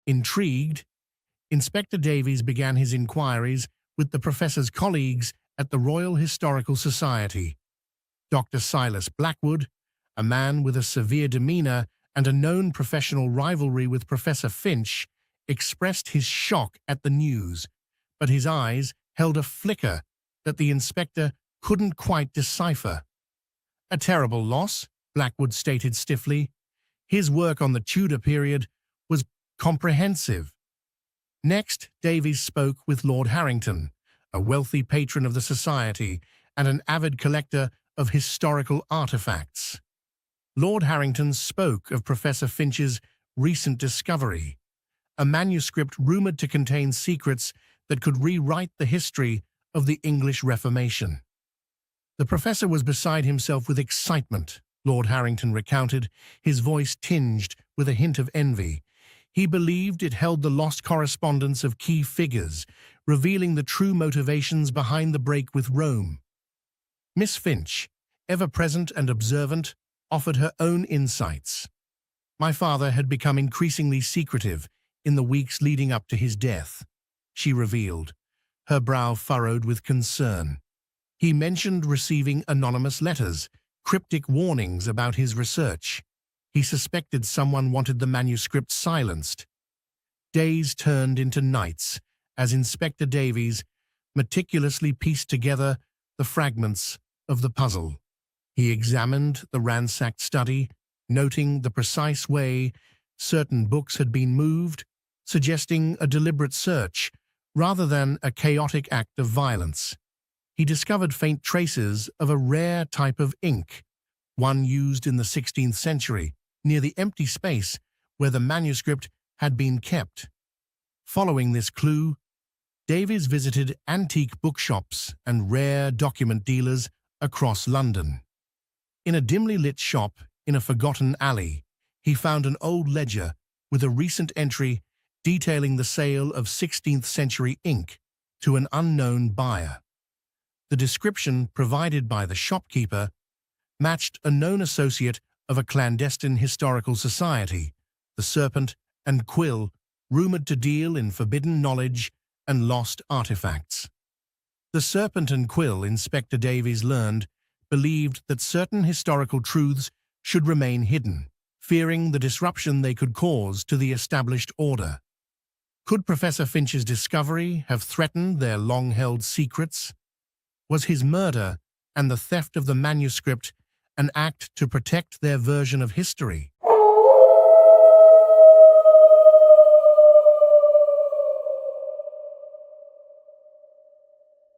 Intrigued, Inspector Davies began his inquiries with the professor's colleagues at the Royal Historical Society. Dr. Silas Blackwood, a man with a severe demeanour and a known professional rivalry with Professor Finch, expressed his shock at the news, but his eyes held a flicker that the inspector couldn't quite decipher. "A terrible loss," Blackwood stated stiffly. His work on the Tudor period was comprehensive. Next, Davies spoke with Lord Harrington, a wealthy patron of the Society and an avid collector of historical artifacts. Lord Harrington spoke of Professor Finch's recent discovery, a manuscript rumoured to contain secrets that could rewrite the history of the English Reformation. The professor was beside himself with excitement, Lord Harrington recounted, his voice tinged with a hint of envy. He believed it held the lost correspondence of key figures, revealing the true motivations behind the break with Rome. Miss Finch, ever present and observant, offered her own insights. "My father had become increasingly secretive in the weeks leading up to his death," she revealed, her brow furrowed with concern. "He mentioned receiving anonymous letters, cryptic warnings about his research. He suspected someone wanted the manuscript silenced." Days turned into nights as Inspector Davies meticulously pieced together the fragments of the puzzle. He examined the ransacked study, noting the precise way certain books had been moved, suggesting a deliberate search rather than a chaotic act of violence. He discovered faint traces of a rare type of ink, one used in the 16th century, near the empty space where the manuscript had been kept. Following this clue, Davies visited antique bookshops and rare document dealers across London. In a dimly lit shop in a forgotten alley, he found an old ledger with a recent entry detailing the sale of 16th century ink to an unknown buyer. The description provided by the shopkeeper matched a known associate of a clandestine historical society, the Serpent and Quill, rumoured to deal in forbidden knowledge and lost artifacts. The Serpent and Quill, Inspector Davies learned, believed that certain historical truths should remain hidden, fearing the disruption they could cause to the established order. Could Professor Finch's discovery have threatened their long-held secrets? Was his murder and the theft of the manuscript an act to protect their version of history?